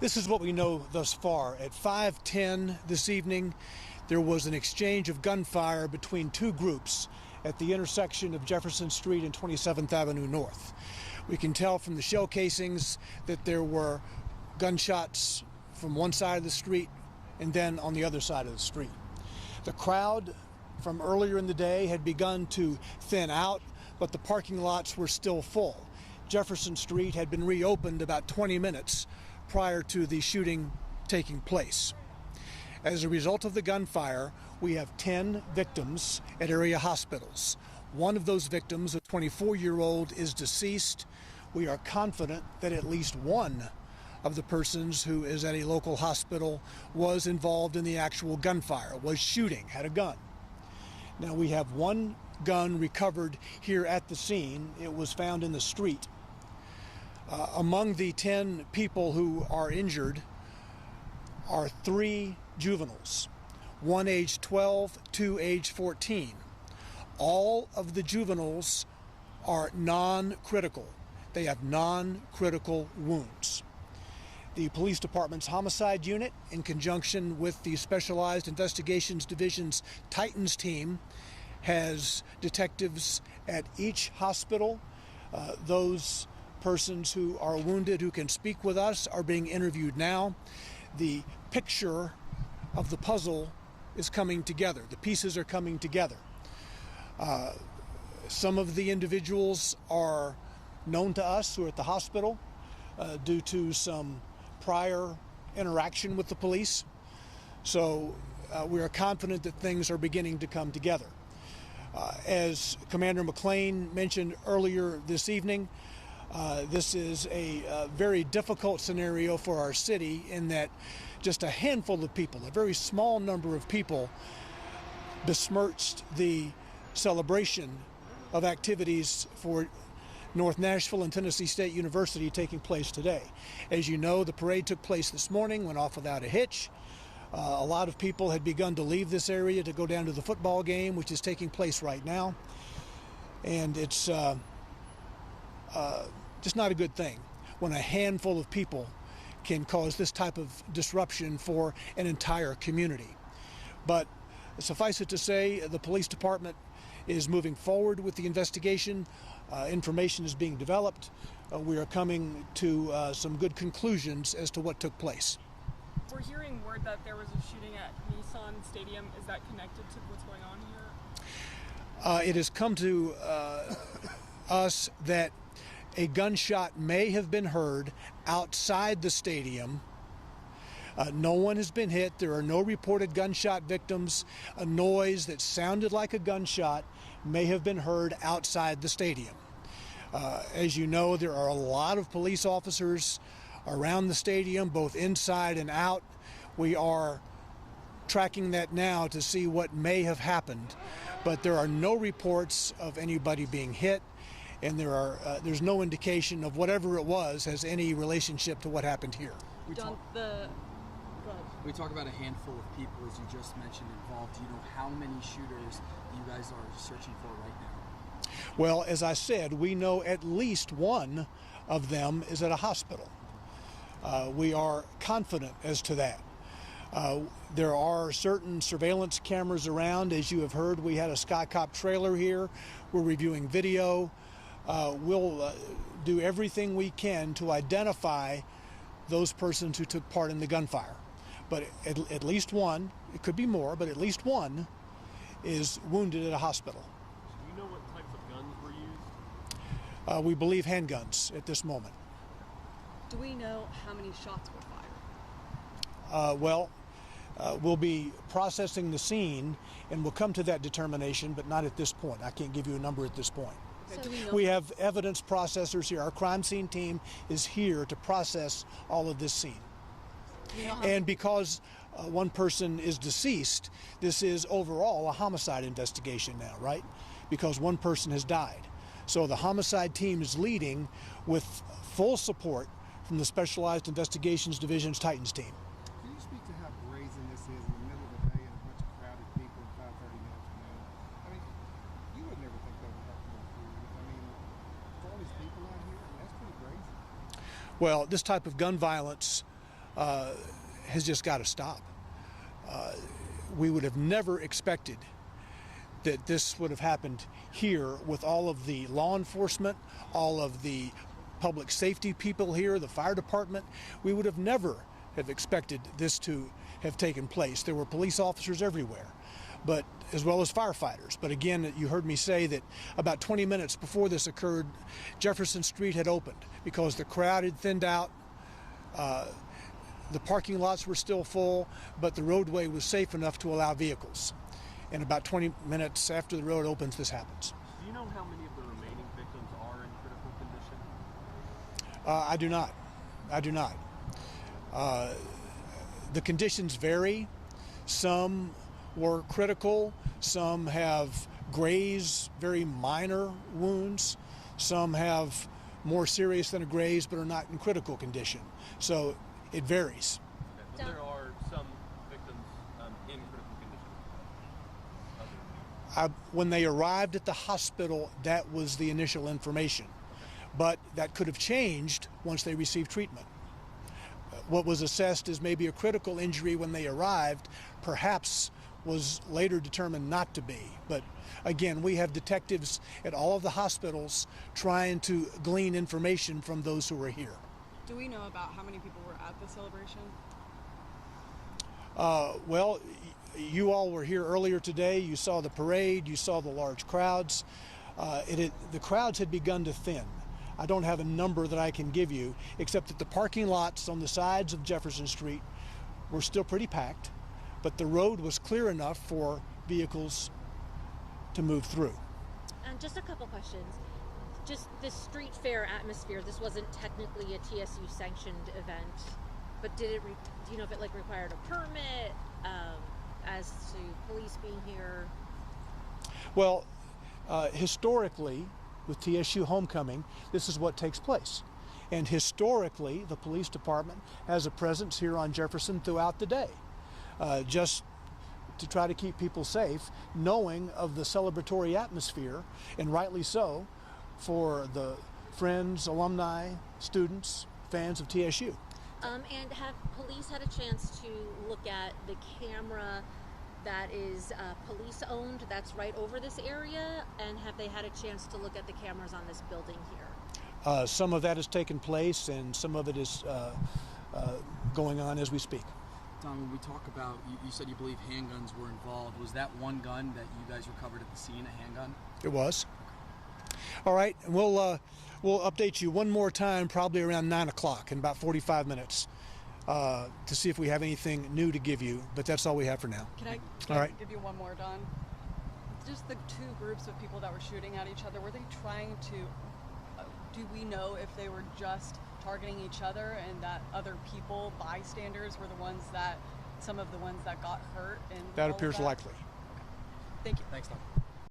This is what we know thus far. At 5:10 this evening, there was an exchange of gunfire between two groups at the intersection of Jefferson Street and 27th Avenue North. We can tell from the shell casings that there were gunshots from one side of the street and then on the other side of the street. The crowd from earlier in the day had begun to thin out, but the parking lots were still full. Jefferson Street had been reopened about 20 minutes prior to the shooting taking place. As a result of the gunfire, we have 10 victims at area hospitals. One of those victims, a 24-year-old, is deceased. We are confident that at least one of the persons who is at a local hospital was involved in the actual gunfire, was shooting, had a gun. Now we have one gun recovered here at the scene. It was found in the street. Among the 10 people who are injured are 3 juveniles, one age 12, 2 age 14. All of the juveniles are non-critical. They have non-critical wounds. The police department's homicide unit, in conjunction with the Specialized Investigations Division's Titans team, has detectives at each hospital. Those persons who are wounded who can speak with us are being interviewed now. The picture of the puzzle is coming together. The pieces are coming together. Some of the individuals are known to us who are at the hospital due to some prior interaction with the police. So we are confident that things are beginning to come together. As Commander McLean mentioned earlier this evening, this is a very difficult scenario for our city in that just a handful of people, a very small number of people, besmirched the celebration of activities for North Nashville and Tennessee State University taking place today. As you know, the parade took place this morning, went off without a hitch. A lot of people had begun to leave this area to go down to the football game, which is taking place right now. And it's just not a good thing when a handful of people can cause this type of disruption for an entire community. But suffice it to say, the police department is moving forward with the investigation. Information is being developed. We are coming to some good conclusions as to what took place. We're hearing word that there was a shooting at Nissan Stadium. Is that connected to what's going on here? It has come to us that a gunshot may have been heard outside the stadium. No one has been hit. There are no reported gunshot victims. A noise that sounded like a gunshot may have been heard outside the stadium. As you know, there are a lot of police officers around the stadium, both inside and out. We are tracking that now to see what may have happened, but there are no reports of anybody being hit, and there's no indication of whatever it was has any relationship to what happened here. We talk about a handful of people, as you just mentioned, involved. Do you know how many shooters you guys are searching for right now? Well, as I said, we know at least one of them is at a hospital. We are confident as to that. There are certain surveillance cameras around. As you have heard, we had a Sky Cop trailer here. We're reviewing video. We'll do everything we can to identify those persons who took part in the gunfire. But at least one, it could be more, but at least one is wounded at a hospital. Do you know what types of guns were used? We believe handguns at this moment. Do we know how many shots were fired? We'll be processing the scene and we'll come to that determination, but not at this point. I can't give you a number at this point. So we have evidence processors here. Our crime scene team is here to process all of this scene. And because one person is deceased, this is overall a homicide investigation now, right? Because one person has died. So the homicide team is leading with full support from the Specialized Investigations Division's Titans team. Can you speak to how brazen this is in the middle of the day and a bunch of crowded people at 5:30 in the afternoon? I mean, you would never think that would happen in Korea. I mean, for all these people out here, that's pretty brazen. Well, this type of gun violence has just got to stop. We would have never expected that this would have happened here with all of the law enforcement, all of the public safety people here, the fire department. We would have never have expected this to have taken place. There were police officers everywhere, but as well as firefighters. But again, you heard me say that about 20 minutes before this occurred, Jefferson Street had opened because the crowd had thinned out. The parking lots were still full, but the roadway was safe enough to allow vehicles. And about 20 minutes after the road opens, this happens. Do you know how many of the remaining victims are in critical condition? I do not. I do not. The conditions vary. Some were critical. Some have graze, very minor wounds. Some have more serious than a graze but are not in critical condition. So it varies. Okay, but there are some victims in critical condition. When they arrived at the hospital, that was the initial information. But that could have changed once they received treatment. What was assessed as maybe a critical injury when they arrived, perhaps was later determined not to be. But again, we have detectives at all of the hospitals trying to glean information from those who are here. Do we know about how many people were at the celebration? Well, you all were here earlier today. You saw the parade. You saw the large crowds. The crowds had begun to thin. I don't have a number that I can give you, except that the parking lots on the sides of Jefferson Street were still pretty packed, but the road was clear enough for vehicles to move through. And just a couple questions. Just the street fair atmosphere, this wasn't technically a TSU sanctioned event, but do you know if it required a permit as to police being here? Well, historically, with TSU homecoming, this is what takes place. And historically, the police department has a presence here on Jefferson throughout the day, just to try to keep people safe, knowing of the celebratory atmosphere, and rightly so, for the friends, alumni, students, fans of TSU. And have police had a chance to look at the camera that is police owned, that's right over this area? And have they had a chance to look at the cameras on this building here? Some of that has taken place, and some of it is going on as we speak. Don, when we talk about, you said you believe handguns were involved. Was that one gun that you guys recovered at the scene a handgun? It was. All right, and we'll update you one more time, probably around 9 o'clock in about 45 minutes, to see if we have anything new to give you. But that's all we have for now. Can I All right. give you one more, Don? Just the two groups of people that were shooting at each other, were they trying to, do we know if they were just targeting each other and that other people, bystanders, were the ones that, some of the ones that got hurt? And That appears likely. Thank you. Thanks, Don.